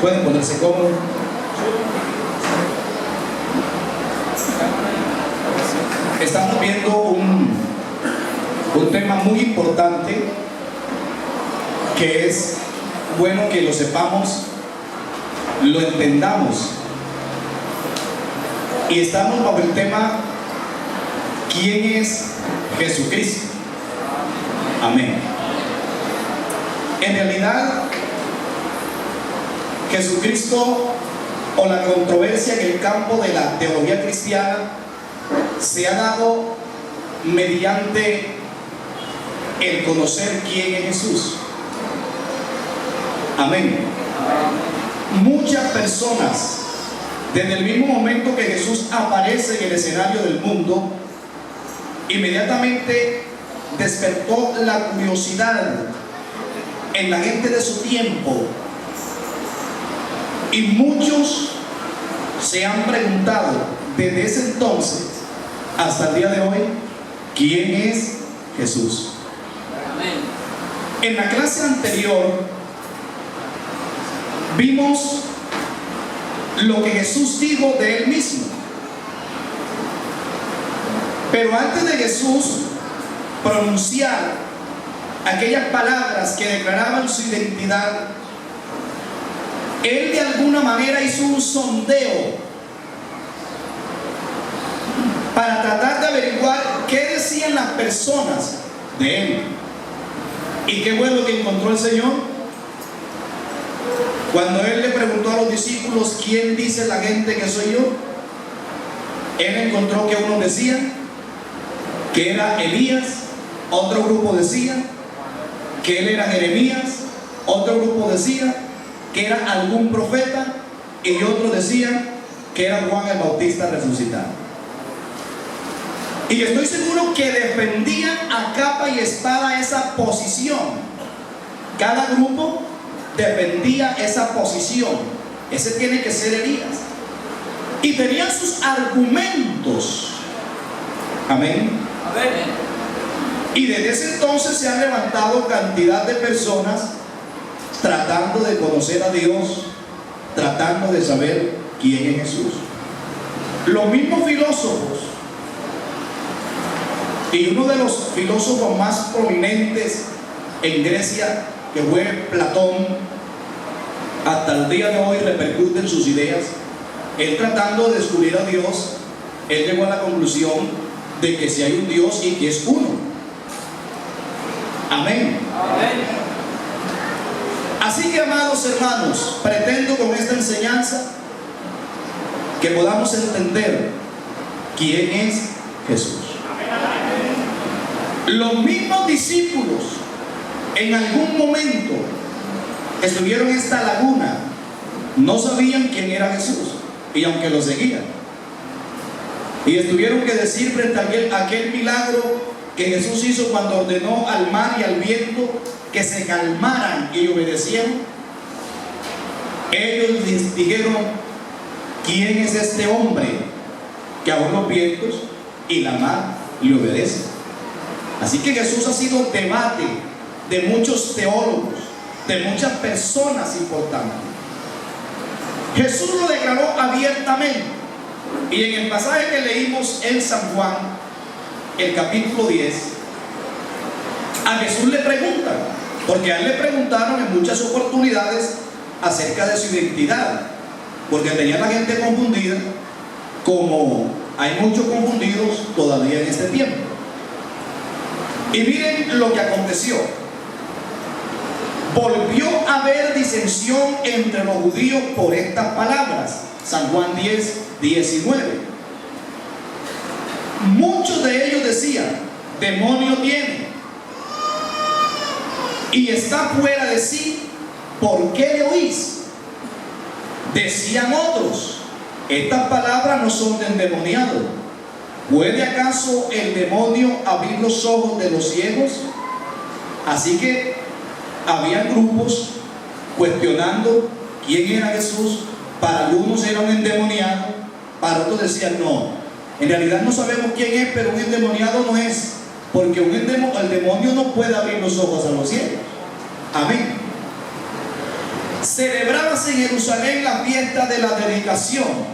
Pueden ponerse cómodos. Estamos viendo un tema muy importante que es bueno que lo sepamos, lo entendamos. Y estamos bajo el tema: ¿quién es Jesucristo? Amén. En realidad, Jesucristo, o la controversia en el campo de la teología cristiana, se ha dado mediante el conocer quién es Jesús. Amén. Muchas personas, desde el mismo momento que Jesús aparece en el escenario del mundo, inmediatamente despertó la curiosidad en la gente de su tiempo, y muchos se han preguntado desde ese entonces hasta el día de hoy: ¿quién es Jesús? Amén. En la clase anterior vimos lo que Jesús dijo de él mismo, pero antes de Jesús pronunciar aquellas palabras que declaraban su identidad, él de alguna manera hizo un sondeo para tratar de averiguar qué decían las personas de él. ¿Y qué fue lo que encontró el Señor? Cuando él le preguntó a los discípulos: ¿quién dice la gente que soy yo?, él encontró que unos decían que era Elías, otro grupo decía que él era Jeremías, otro grupo decía que era algún profeta, y otros decían que era Juan el Bautista resucitado. Y estoy seguro que defendían a capa y espada esa posición. Cada grupo defendía esa posición: ese tiene que ser Elías. Y tenían sus argumentos. Amén. Amén. Y desde ese entonces se han levantado cantidad de personas tratando de conocer a Dios, tratando de saber quién es Jesús. Los mismos filósofos, y uno de los filósofos más prominentes en Grecia, que fue Platón, hasta el día de hoy repercuten sus ideas. Él, tratando de descubrir a Dios, él llegó a la conclusión de que si hay un Dios y que es uno. Amén. Amén. Así que, amados hermanos, pretendo con esta enseñanza que podamos entender quién es Jesús. Los mismos discípulos en algún momento estuvieron en esta laguna, no sabían quién era Jesús, y aunque lo seguían, y tuvieron que decir frente a aquel milagro que Jesús hizo cuando ordenó al mar y al viento que se calmaran, y obedecieron. Ellos dijeron: ¿quién es este hombre que aún los vientos y la mar le obedecen? Así que Jesús ha sido debate de muchos teólogos, de muchas personas importantes. Jesús lo declaró abiertamente, y en el pasaje que leímos en San Juan, el capítulo 10, a Jesús le preguntan, porque a él le preguntaron en muchas oportunidades acerca de su identidad, porque tenía la gente confundida, como hay muchos confundidos todavía en este tiempo. Y miren lo que aconteció: volvió a haber disensión entre los judíos por estas palabras. San Juan 10, 19. Muchos de ellos decían: demonio tiene y está fuera de sí, ¿por qué le oís? Decían otros: estas palabras no son de endemoniado. ¿Puede acaso el demonio abrir los ojos de los ciegos? Así que había grupos cuestionando quién era Jesús. Para algunos era un endemoniado, para otros decían: no, en realidad no sabemos quién es, pero un endemoniado no es, porque el demonio no puede abrir los ojos a los ciegos. Amén. Celebrábase en Jerusalén la fiesta de la dedicación.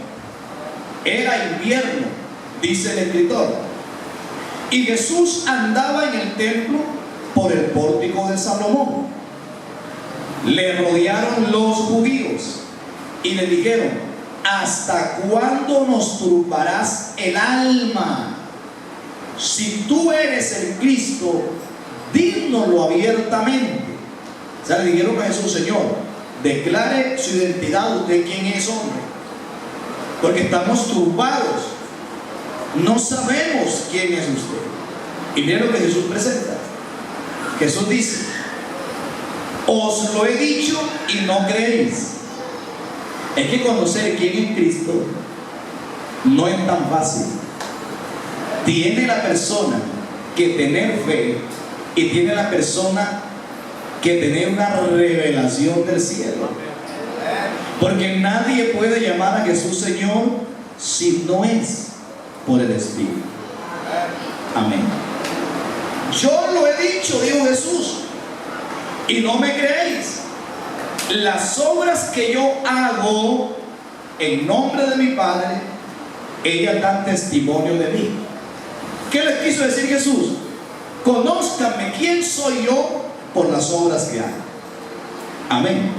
Era invierno, dice el escritor. Y Jesús andaba en el templo por el pórtico de Salomón. Le rodearon los judíos y le dijeron: ¿hasta cuándo nos turbarás el alma? Si tú eres el Cristo, dínoslo abiertamente. O sea, le dijeron a Jesús: Señor, declare su identidad, usted quién es, hombre, porque estamos turbados, no sabemos quién es usted. Y miren lo que Jesús presenta. Jesús dice: os lo he dicho y no creéis. Es que conocer quién es Cristo no es tan fácil. Tiene la persona que tener fe, y tiene la persona que tener una revelación del cielo. Porque nadie puede llamar a Jesús Señor si no es por el Espíritu. Amén. Yo lo he dicho, dijo Jesús, y no me creéis. Las obras que yo hago en nombre de mi Padre, ellas dan testimonio de mí. ¿Qué les quiso decir Jesús? Conózcanme quién soy yo por las obras que hago. Amén.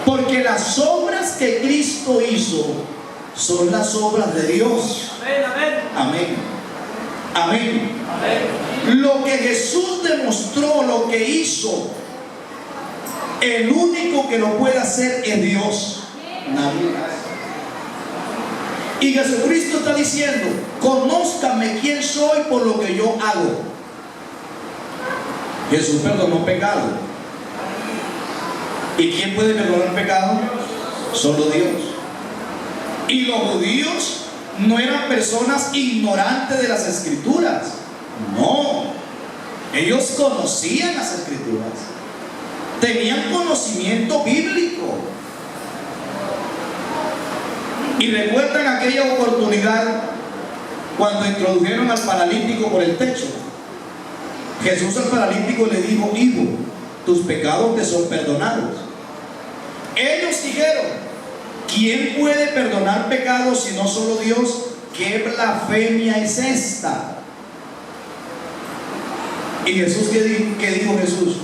Porque las obras que Cristo hizo son las obras de Dios. Amén. Amén. Amén. Lo que Jesús demostró, lo que hizo, el único que lo puede hacer es Dios. Nadie más. Y Jesucristo está diciendo: conózcame quién soy por lo que yo hago. Jesús perdonó pecado. ¿Y quién puede perdonar pecado? Solo Dios. Y los judíos no eran personas ignorantes de las Escrituras. No. Ellos conocían las Escrituras. Tenían conocimiento bíblico. Y recuerdan aquella oportunidad cuando introdujeron al paralítico por el techo. Jesús al paralítico le dijo: hijo, tus pecados te son perdonados. Ellos dijeron: ¿quién puede perdonar pecados si no solo Dios? ¿Qué blasfemia es esta? Y Jesús, ¿qué dijo Jesús?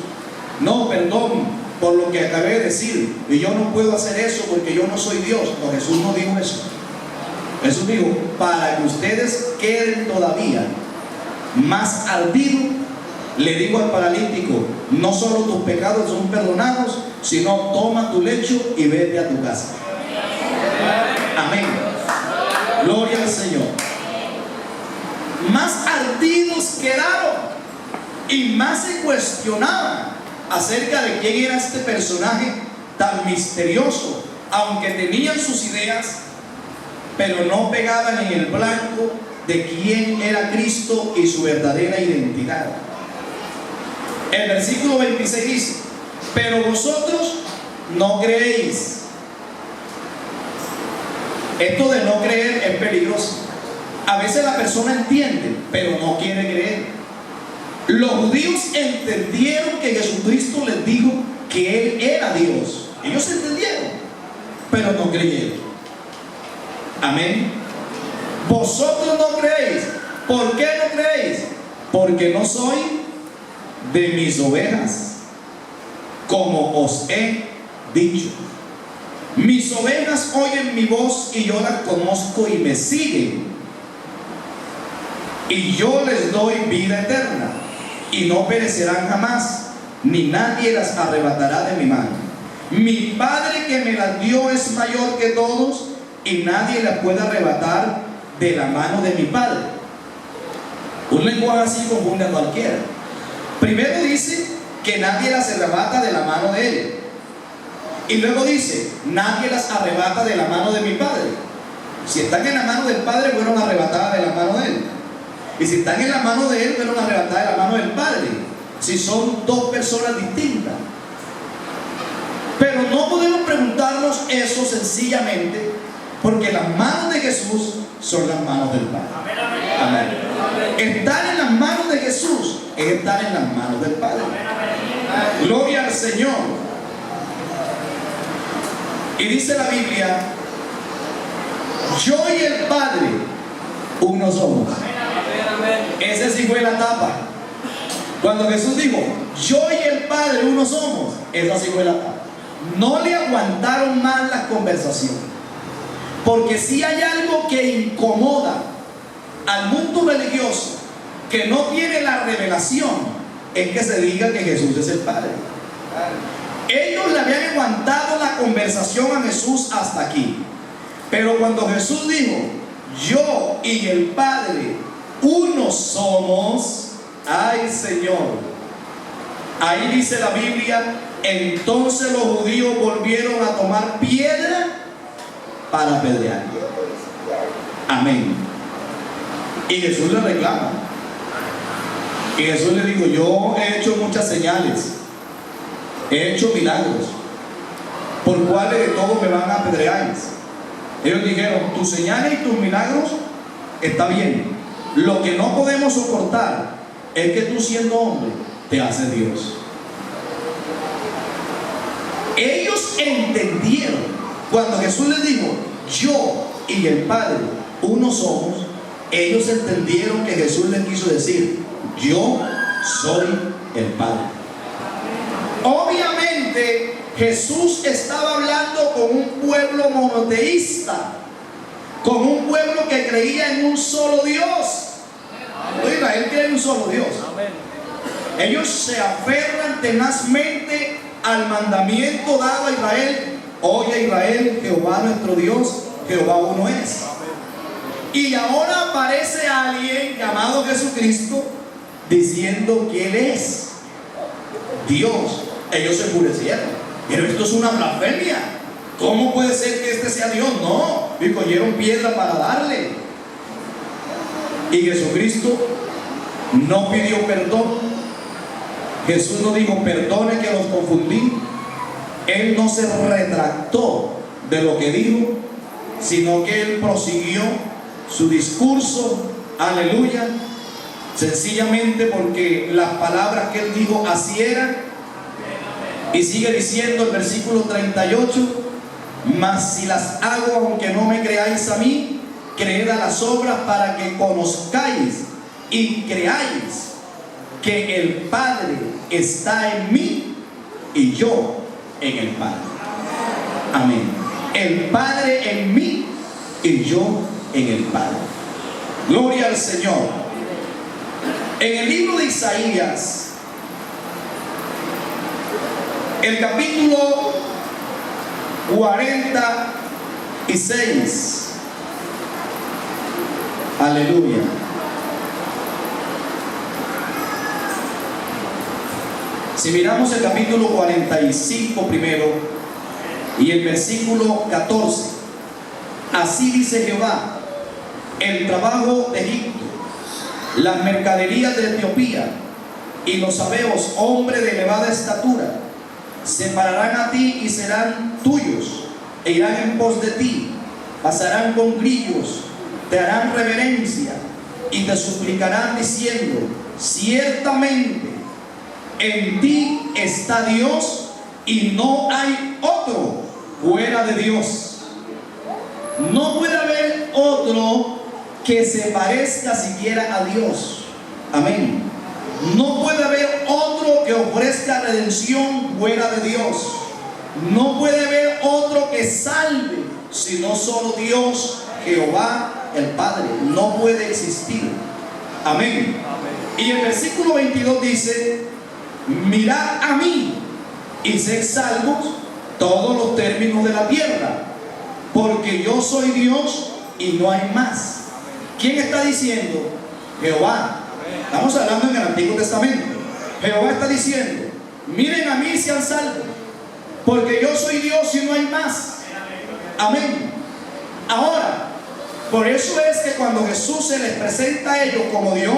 No, perdón por lo que acabé de decir, y yo no puedo hacer eso porque yo no soy Dios. No, Jesús no dijo eso. Jesús dijo: para que ustedes queden todavía más ardidos, le digo al paralítico: no solo tus pecados son perdonados, sino toma tu lecho y vete a tu casa. Amén. Gloria al Señor. Más ardidos quedaron y más se cuestionaban acerca de quién era este personaje tan misterioso, aunque tenían sus ideas, pero no pegaban en el blanco de quién era Cristo y su verdadera identidad. El versículo 26 dice: pero vosotros no creéis. Esto de no creer es peligroso. A veces la persona entiende, pero no quiere creer. Los judíos entendieron que Jesucristo les dijo que Él era Dios. Ellos entendieron, pero no creyeron. Amén. Vosotros no creéis. ¿Por qué no creéis? Porque no soy de mis ovejas, como os he dicho. Mis ovejas oyen mi voz y yo las conozco y me siguen. Y yo les doy vida eterna y no perecerán jamás, ni nadie las arrebatará de mi mano. Mi Padre que me las dio es mayor que todos y nadie las puede arrebatar de la mano de mi Padre. Un lenguaje así confunde a cualquiera. Primero dice que nadie las arrebata de la mano de Él. Y luego dice: nadie las arrebata de la mano de mi Padre. Si están en la mano del Padre, fueron arrebatadas de la mano de Él. Y si están en la mano de Él, fueron arrebatadas de la mano del Padre. Si son dos personas distintas. Pero no podemos preguntarnos eso sencillamente, porque las manos de Jesús son las manos del Padre. Amén. Estar en las manos de Jesús es estar en las manos del Padre. Gloria al Señor. Y dice la Biblia, yo y el Padre, uno somos. Esa sí fue la etapa. Cuando Jesús dijo, yo y el Padre, uno somos, esa sí fue la etapa. No le aguantaron más la conversación. Porque si hay algo que incomoda al mundo religioso, que no tiene la revelación, es que se diga que Jesús es el Padre. Ellos le habían aguantado la conversación a Jesús hasta aquí. Pero cuando Jesús dijo, yo y el Padre, uno somos, ay Señor, ahí dice la Biblia, entonces los judíos volvieron a tomar piedra para apedrear. Amén. Y Jesús le reclama. Y Jesús le dijo, yo he hecho muchas señales, he hecho milagros, por cuáles de todos me van a apedrear. Ellos dijeron, tus señales y tus milagros está bien. Lo que no podemos soportar es que tú, siendo hombre, te haces Dios. Ellos entendieron cuando Jesús les dijo, yo y el Padre uno somos. Ellos entendieron que Jesús les quiso decir, yo soy el Padre. Obviamente Jesús estaba hablando con un pueblo monoteísta, con un pueblo que creía en un solo Dios. Israel cree en un solo Dios. Ellos se aferran tenazmente al mandamiento dado a Israel. Oye Israel, Jehová nuestro Dios, Jehová uno es. Y ahora aparece alguien llamado Jesucristo diciendo que Él es Dios. Ellos se enfurecieron. Pero esto es una blasfemia. ¿Cómo puede ser que este sea Dios? No, y cogieron piedra para darle. Y Jesucristo no pidió perdón. Jesús no dijo, perdone que los confundí. Él no se retractó de lo que dijo, sino que Él prosiguió su discurso, aleluya, sencillamente porque las palabras que Él dijo así eran. Y sigue diciendo el versículo 38, mas si las hago aunque no me creáis a mí, creed a las obras para que conozcáis y creáis que el Padre está en mí y yo en el Padre. Amén. El Padre en mí y yo en el Padre. Gloria al Señor. En el libro de Isaías, el capítulo 46, aleluya. Si miramos el capítulo 45 primero y el versículo 14, así dice Jehová, el trabajo de Egipto, las mercaderías de Etiopía y los sabeos, hombres de elevada estatura, se pararán a ti y serán tuyos, e irán en pos de ti, pasarán con grillos, te harán reverencia y te suplicarán diciendo, ciertamente en ti está Dios y no hay otro fuera de Dios. No puede haber otro que se parezca siquiera a Dios. Amén. No puede haber otro que ofrezca redención fuera de Dios. No puede haber otro que salve, sino solo Dios, Jehová, el Padre. No puede existir. Amén. Y el versículo 22 dice, mirad a mí y sed salvos todos los términos de la tierra, porque yo soy Dios y no hay más. ¿Quién está diciendo? Jehová. Estamos hablando en el Antiguo Testamento. Jehová está diciendo, miren a mí y sean salvos, porque yo soy Dios y no hay más. Amén. Ahora, por eso es que cuando Jesús se les presenta a ellos como Dios,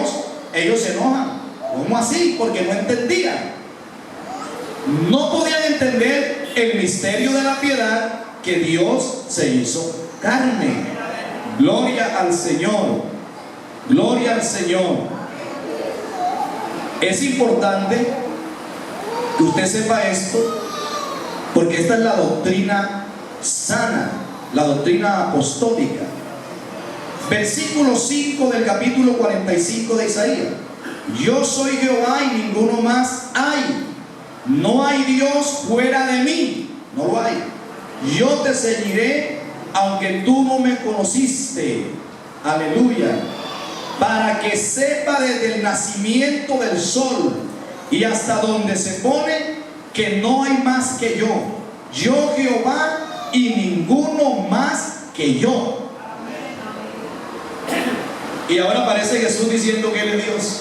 ellos se enojan. ¿Cómo así? Porque no entendían. No podían entender el misterio de la piedad, que Dios se hizo carne. Gloria al Señor. Gloria al Señor. Es importante que usted sepa esto, porque esta es la doctrina sana, la doctrina apostólica. Versículo 5 del capítulo 45 de Isaías: yo soy Jehová y ninguno más hay. No hay Dios fuera de mí. No lo hay. Yo te seguiré aunque tú no me conociste. Aleluya. Para que sepa desde el nacimiento del sol y hasta donde se pone que no hay más que yo. Yo Jehová y ninguno más que yo. Y ahora aparece Jesús diciendo que Él es Dios.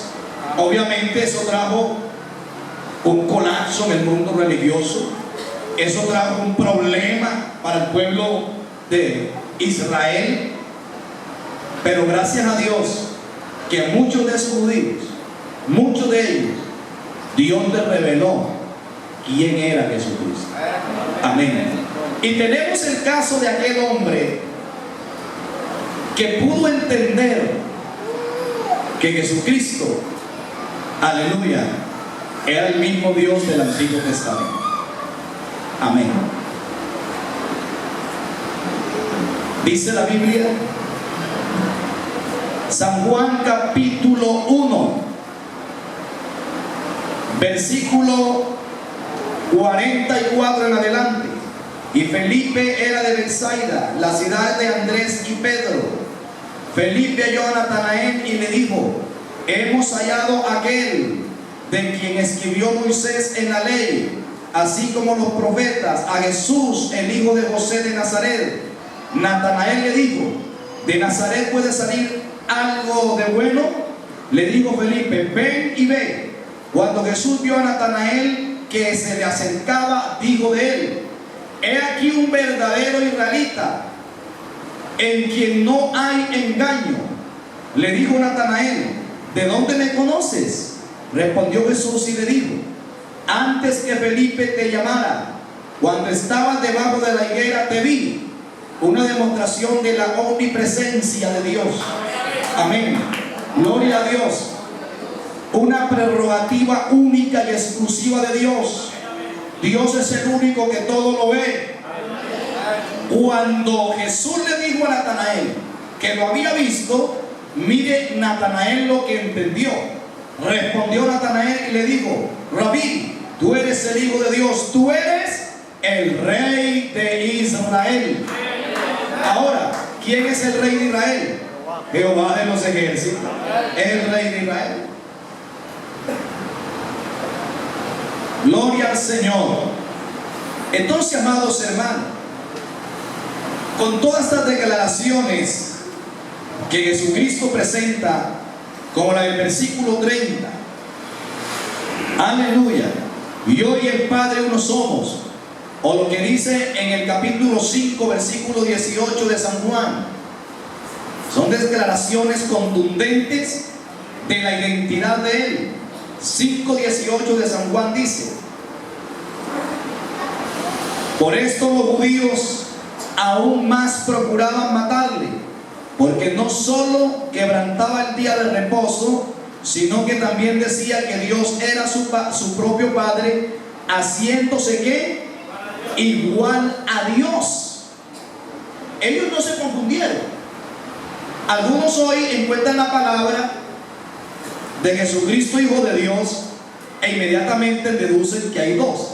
Obviamente eso trajo un colapso en el mundo religioso. Eso trajo un problema para el pueblo de Israel. Pero gracias a Dios que a muchos de esos judíos, muchos de ellos, Dios les reveló quién era Jesucristo. Amén. Y tenemos el caso de aquel hombre que pudo entender que Jesucristo, aleluya, era el mismo Dios del Antiguo Testamento. Amén. Dice la Biblia, San Juan capítulo 1, versículo 44 en adelante: y Felipe era de Betsaida, la ciudad de Andrés y Pedro. Felipe halló a Natanael y le dijo: hemos hallado a aquel de quien escribió Moisés en la ley, así como los profetas, a Jesús, el hijo de José de Nazaret. Natanael le dijo: ¿de Nazaret puede salir algo de bueno? Le dijo Felipe: ven y ve. Cuando Jesús vio a Natanael que se le acercaba, dijo de él: he aquí un verdadero israelita, en quien no hay engaño. Le dijo Natanael: ¿de dónde me conoces? Respondió Jesús y le dijo: antes que Felipe te llamara, cuando estabas debajo de la higuera te vi. Una demostración de la omnipresencia de Dios. Amén. Gloria a Dios. Una prerrogativa única y exclusiva de Dios. Dios es el único que todo lo ve. Cuando Jesús le dijo a Natanael que lo había visto, mire Natanael lo que entendió. Respondió Natanael y le dijo: Rabí, tú eres el Hijo de Dios, tú eres el Rey de Israel. Ahora, ¿quién es el Rey de Israel? Jehová de los ejércitos. Es el Rey de Israel. Gloria al Señor. Entonces, amados hermanos, con todas estas declaraciones que Jesucristo presenta, como la del versículo 30, aleluya, yo y el Padre uno somos, o lo que dice en el capítulo 5, versículo 18 de San Juan, son declaraciones contundentes de la identidad de Él. 5:18 de San Juan dice: por esto los judíos aún más procuraban matarle, porque no solo quebrantaba el día de reposo, sino que también decía que Dios era su propio Padre, haciéndose ¿qué? Igual a Dios. Ellos no se confundieron. Algunos hoy encuentran la palabra de Jesucristo, Hijo de Dios, e inmediatamente deducen que hay dos.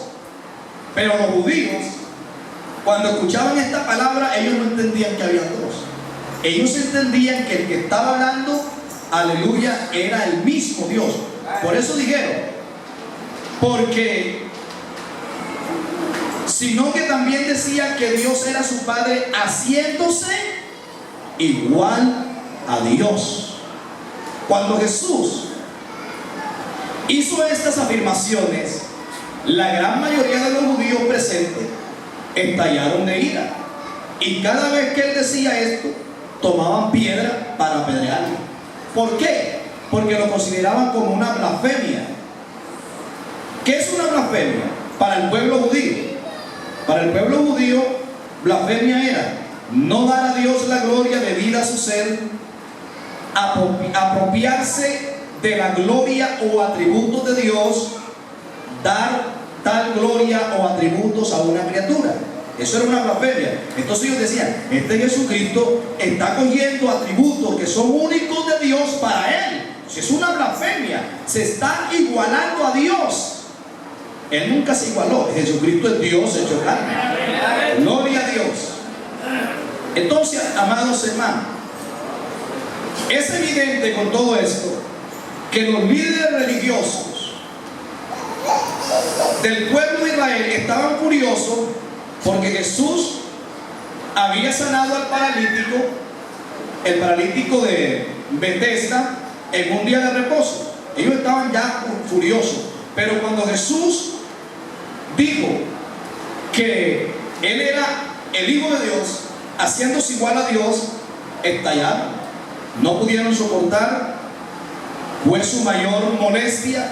Pero los judíos, cuando escuchaban esta palabra, ellos no entendían que había dos. Ellos entendían que el que estaba hablando, aleluya, era el mismo Dios. Por eso dijeron, porque sino que también decía que Dios era su Padre, haciéndose igual a Dios. Cuando Jesús hizo estas afirmaciones, la gran mayoría de los judíos presentes estallaron de ira, y cada vez que él decía esto, tomaban piedra para apedrearlo. ¿Por qué? Porque lo consideraban como una blasfemia. ¿Qué es una blasfemia? Para el pueblo judío, para el pueblo judío, blasfemia era no dar a Dios la gloria debida a su ser, apropiarse de la gloria o atributos de Dios, dar tal gloria o atributos a una criatura. Eso era una blasfemia. Entonces ellos decían, este Jesucristo está cogiendo atributos que son únicos de Dios para él. Entonces es una blasfemia. Se está igualando a Dios. Él nunca se igualó. Jesucristo es Dios hecho carne. Gloria a Dios. Entonces, amados hermanos, es evidente con todo esto que los líderes religiosos del pueblo de Israel estaban furiosos porque Jesús había sanado al paralítico, el paralítico de Betesda, en un día de reposo. Ellos estaban ya furiosos. Pero cuando Jesús dijo que Él era el Hijo de Dios, haciéndose igual a Dios, estallaron. No pudieron soportar. Fue su mayor molestia.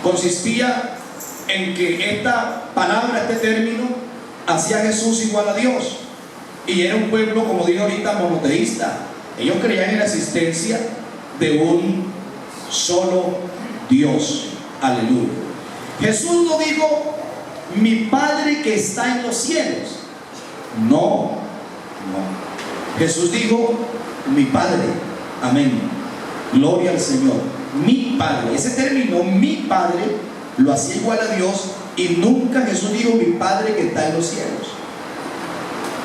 Consistía en que esta palabra, este término, hacía a Jesús igual a Dios. Y era un pueblo, como dije ahorita, monoteísta. Ellos creían en la existencia de un solo Dios. Aleluya. Jesús no dijo, mi Padre que está en los cielos. No, no. Jesús dijo, mi Padre. Amén. Gloria al Señor. Mi Padre. Ese término, mi Padre, lo hacía igual a Dios. Y nunca Jesús dijo, mi Padre que está en los cielos.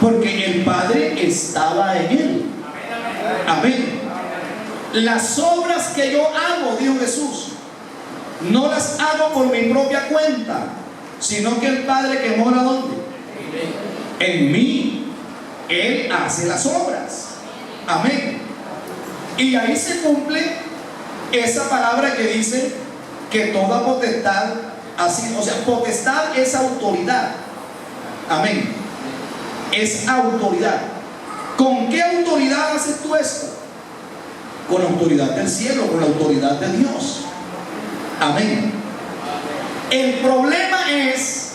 Porque el Padre estaba en él. Amén. Las obras que yo hago, dijo Jesús, no las hago por mi propia cuenta, sino que el Padre que mora ¿dónde? En mí. Él hace las obras. Amén. Y ahí se cumple esa palabra que dice que toda potestad, así, o sea, potestad es autoridad. Amén. Es autoridad. ¿Con qué autoridad haces tú esto? Con la autoridad del cielo, con la autoridad de Dios. Amén. El problema es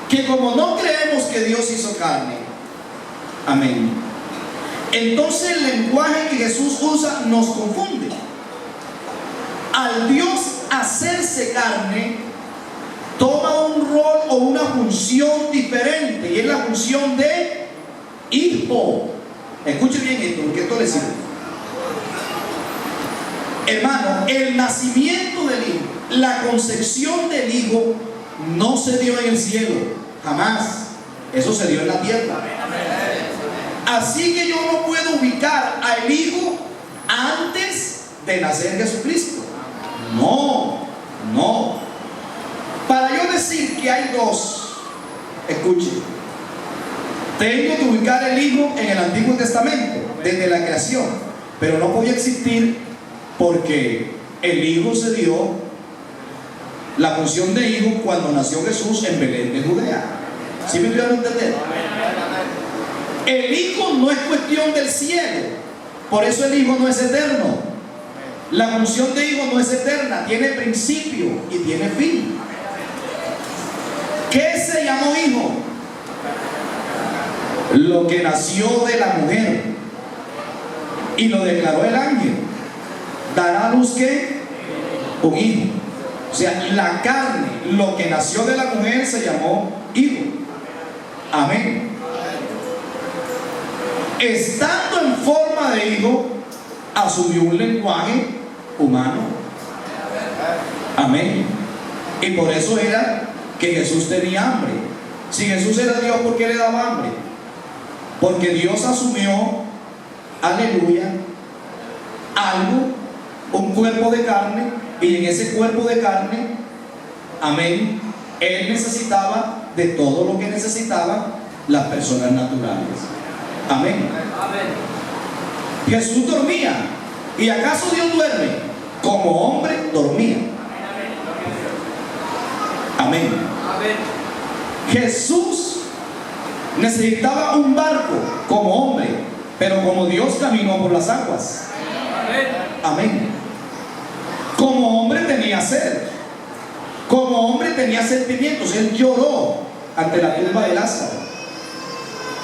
que como no creemos que Dios hizo carne, amén, entonces el lenguaje que Jesús usa nos confunde. Al Dios hacerse carne, toma un rol o una función diferente, y es la función de hijo. Escuche bien esto, porque esto le sirve. Hermano, el nacimiento del Hijo, la concepción del Hijo, no se dio en el cielo, jamás. Eso se dio en la tierra. Así que yo no puedo ubicar al Hijo antes de nacer Jesucristo. No, no. Para yo decir que hay dos, escuche, tengo que ubicar el Hijo en el Antiguo Testamento, desde la creación, pero no podía existir porque el Hijo se dio la función de Hijo cuando nació Jesús en Belén de Judea. ¿Sí me pudieron entender? El Hijo no es cuestión del cielo, por eso el Hijo no es eterno. La función de Hijo no es eterna, tiene principio y tiene fin. ¿Qué se llamó Hijo? Lo que nació de la mujer, y lo declaró el ángel. Dará a luz ¿qué? Un hijo. O sea, la carne, lo que nació de la mujer se llamó hijo. Amén. Estando en forma de hijo, asumió un lenguaje humano. Amén. Y por eso era que Jesús tenía hambre. Si Jesús era Dios, ¿por qué le daba hambre? Porque Dios asumió, aleluya, algo, un cuerpo de carne, y en ese cuerpo de carne, amén, Él necesitaba de todo lo que necesitaban las personas naturales. Amén. Jesús dormía. ¿Y acaso Dios duerme? Como hombre dormía. Amén. Jesús necesitaba un barco como hombre, pero como Dios caminó por las aguas. Amén. Como hombre tenía sed, como hombre tenía sentimientos. Él lloró ante la tumba de Lázaro,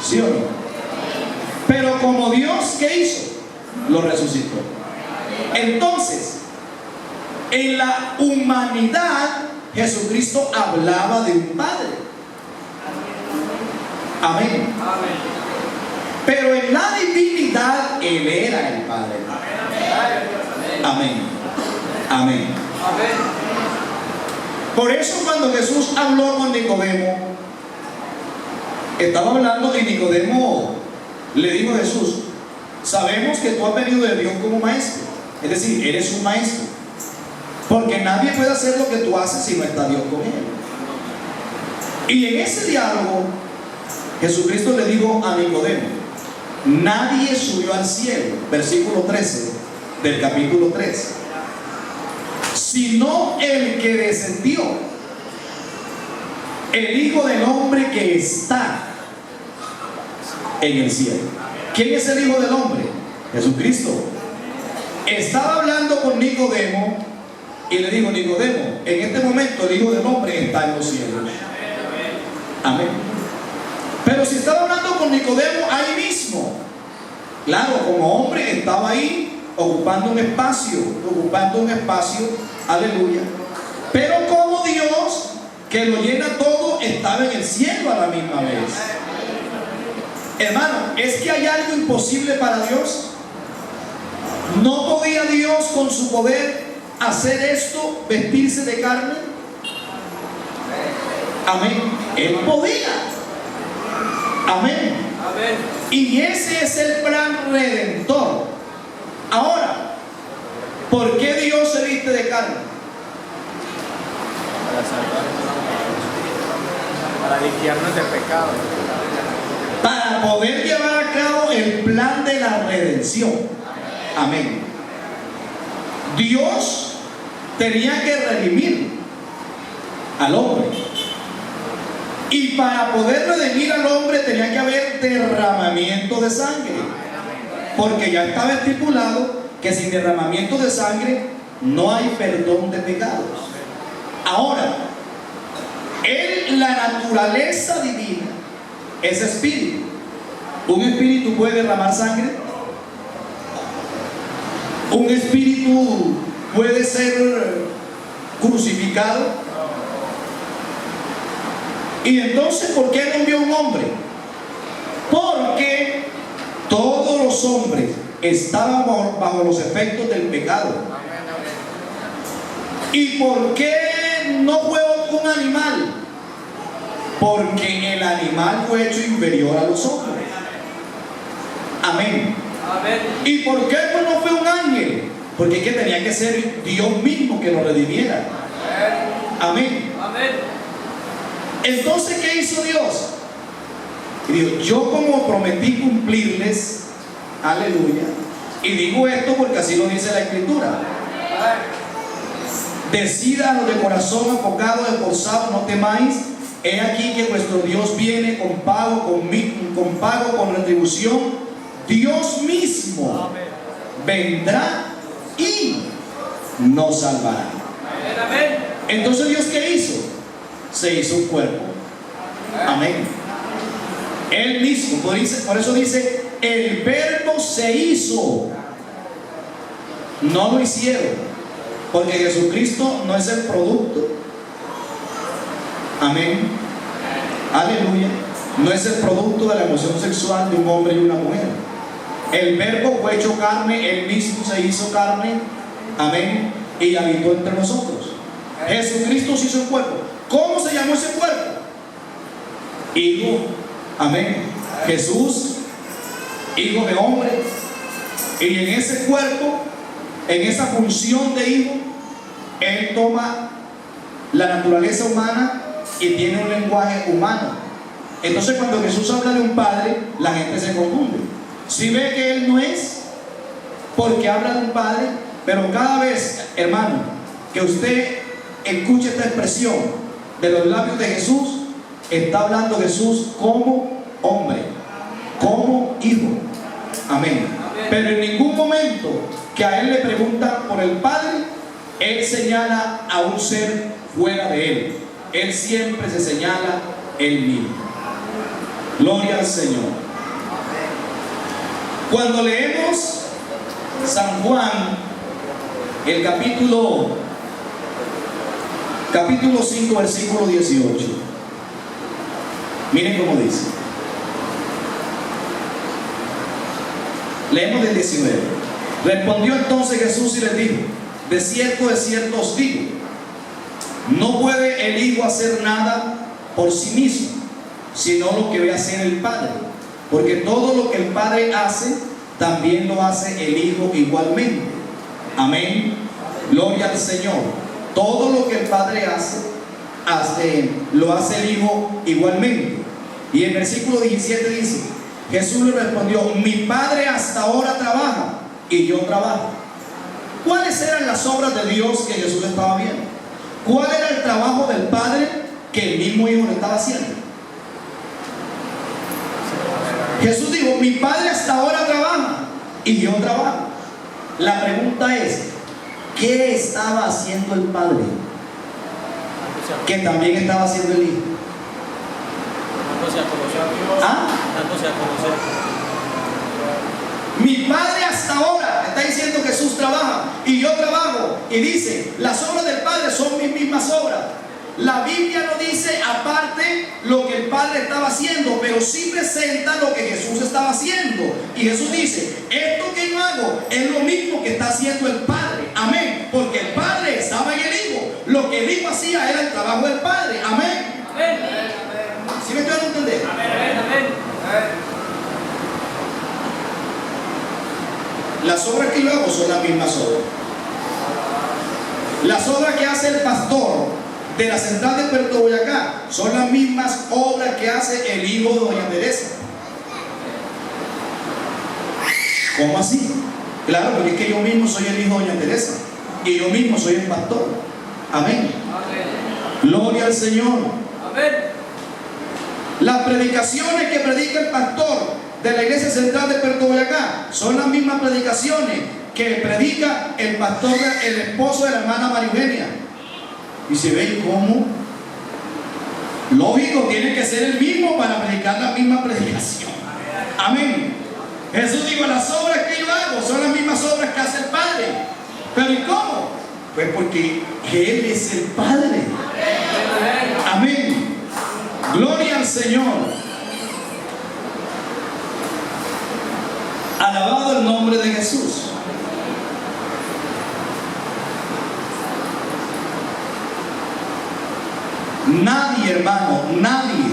¿sí o no? Pero como Dios, ¿qué hizo? Lo resucitó. Entonces, en la humanidad, Jesucristo hablaba de un Padre. Amén. Pero en la divinidad Él era el Padre. Amén. Amén. Por eso cuando Jesús habló con Nicodemo, estaba hablando y Nicodemo le dijo a Jesús: sabemos que tú has venido de Dios como maestro, es decir, eres un maestro, porque nadie puede hacer lo que tú haces si no está Dios con él. Y en ese diálogo Jesucristo le dijo a Nicodemo: nadie subió al cielo, versículo 13 del capítulo 3, sino el que descendió, el Hijo del Hombre que está en el cielo. ¿Quién es el Hijo del Hombre? Jesucristo. Estaba hablando con Nicodemo y le dijo: Nicodemo, en este momento el Hijo del Hombre está en los cielos. Amén. Pero si estaba hablando con Nicodemo ahí mismo, claro, como hombre estaba ahí ocupando un espacio, aleluya. Pero como Dios, que lo llena todo, estaba en el cielo a la misma vez. Hermano, ¿es que hay algo imposible para Dios? ¿No podía Dios con su poder hacer esto, vestirse de carne? Amén. Él podía. Amén. Y ese es el plan redentor. Ahora, ¿por qué Dios se viste de carne? Para limpiarnos del pecado. Para poder llevar a cabo el plan de la redención. Amén. Dios tenía que redimir al hombre. Y para poder redimir al hombre tenía que haber derramamiento de sangre. Porque ya estaba estipulado que sin derramamiento de sangre no hay perdón de pecados. Ahora, la naturaleza divina es espíritu. ¿Un espíritu puede derramar sangre? ¿Un espíritu puede ser crucificado? Y entonces, ¿por qué no envió un hombre? Porque todos los hombres estaban bajo los efectos del pecado. ¿Y por qué no fue un animal? Porque el animal fue hecho inferior a los hombres. Amén. ¿Y por qué no fue un ángel? Porque es que tenía que ser Dios mismo que nos redimiera. Amén. Entonces, ¿qué hizo Dios? Y dijo: yo como prometí cumplirles, aleluya, y digo esto porque así lo dice la Escritura: decidan de corazón apocados, esforzados, no temáis. He aquí que vuestro Dios viene con pago, con retribución. Dios mismo vendrá y nos salvará. Entonces, ¿Dios qué hizo? Se hizo un cuerpo. Amén. Él mismo, por eso dice: el verbo se hizo. No lo hicieron, porque Jesucristo no es el producto. Amén. Aleluya. No es el producto de la emoción sexual de un hombre y una mujer. El verbo fue hecho carne, Él mismo se hizo carne. Amén. Y habitó entre nosotros. Jesucristo se hizo un cuerpo. ¿Cómo se llamó ese cuerpo? Hijo. Amén. Jesús, hijo de hombre. Y en ese cuerpo, en esa función de hijo, Él toma la naturaleza humana y tiene un lenguaje humano. Entonces, cuando Jesús habla de un padre, la gente se confunde. Si ve que Él no es, porque habla de un padre, pero cada vez, hermano, que usted escuche esta expresión de los labios de Jesús, está hablando Jesús como hombre, como hijo. Amén. Pero en ningún momento que a Él le preguntan por el Padre, Él señala a un ser fuera de Él. Él siempre se señala Él mismo. Gloria al Señor. Cuando leemos San Juan, el capítulo 5, versículo 18, miren cómo dice: Leemos del 19. Respondió entonces Jesús y les dijo: de cierto os digo, no puede el Hijo hacer nada por sí mismo, sino lo que ve hacer el Padre. Porque todo lo que el Padre hace, también lo hace el Hijo igualmente. Amén. Gloria al Señor. Todo lo que el Padre hace, lo hace el Hijo igualmente. Y el versículo 17 dice: Jesús le respondió: mi Padre hasta ahora trabaja y yo trabajo. ¿Cuáles eran las obras de Dios que Jesús estaba viendo? ¿Cuál era el trabajo del Padre que el mismo Hijo le estaba haciendo? Jesús dijo: mi Padre hasta ahora trabaja y yo trabajo. La pregunta es: ¿qué estaba haciendo el Padre que también estaba haciendo el Hijo? ¿Ah? Mi Padre hasta ahora, está diciendo Jesús, trabaja y yo trabajo. Y dice: las obras del Padre son mis mismas obras. La Biblia no dice aparte lo que el Padre estaba haciendo, pero sí presenta lo que Jesús estaba haciendo. Y Jesús dice: esto que yo hago es lo mismo que está haciendo el Padre. Amén. Porque el Padre estaba en el Hijo. Lo que el Hijo hacía era el trabajo del Padre. Amén. Amén. ¿Sí me están entendiendo? Amén. Amén. Las obras que yo hago son las mismas obras. Las obras que hace el pastor de la central de Puerto Boyacá son las mismas obras que hace el hijo de doña Teresa. ¿Cómo así? Claro, porque es que yo mismo soy el hijo de doña Teresa y yo mismo soy el pastor. Amén. Gloria al Señor. Amén. Las predicaciones que predica el pastor de la iglesia central de Puerto Boyacá son las mismas predicaciones que predica el pastor, el esposo de la hermana María Eugenia. Y se ve cómo, lógico, tiene que ser el mismo para predicar la misma predicación. Amén. Jesús dijo: las obras que yo hago son las mismas obras que hace el Padre. ¿Pero y cómo? Pues porque Él es el Padre. Amén. Gloria al Señor. Alabado el nombre de Jesús. Nadie, hermano, nadie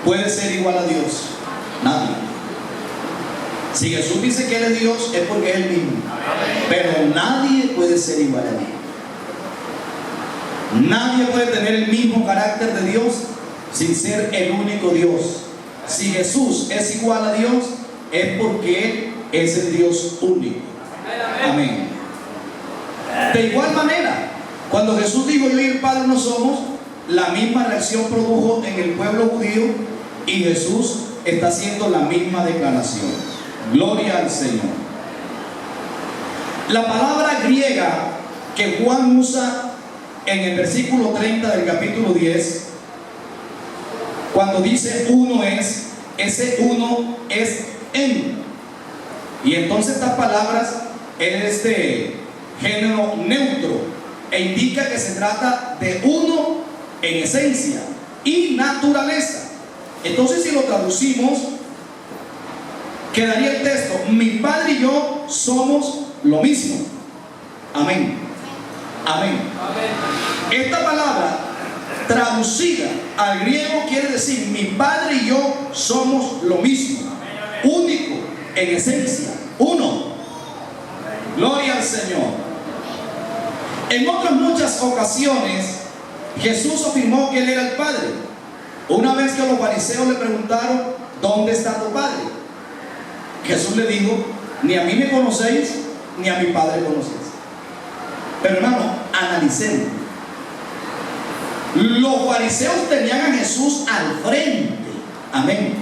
puede ser igual a Dios. Nadie. Si Jesús dice que Él es Dios, es porque es Él mismo. Pero nadie puede ser igual a Él. Nadie puede tener el mismo carácter de Dios sin ser el único Dios. Si Jesús es igual a Dios, es porque Él es el Dios único. Amén. De igual manera, cuando Jesús dijo: yo y el Padre no somos, la misma reacción produjo en el pueblo judío, y Jesús está haciendo la misma declaración. Gloria al Señor. La palabra griega que Juan usa en el versículo 30 del capítulo 10, cuando dice uno es, ese uno es en. Y entonces estas palabras es de género neutro e indica que se trata de uno en esencia y naturaleza. Entonces, si lo traducimos, quedaría el texto: mi Padre y yo somos lo mismo. Amén. Amén. Amén. Esta palabra traducida al griego quiere decir: mi Padre y yo somos lo mismo, único en esencia, uno. Gloria al Señor. En otras muchas ocasiones Jesús afirmó que Él era el Padre. Una vez que los fariseos le preguntaron: ¿dónde está tu Padre? Jesús le dijo: ni a mí me conocéis, ni a mi Padre conocéis. Pero hermano, analicemos. Los fariseos tenían a Jesús al frente. Amén.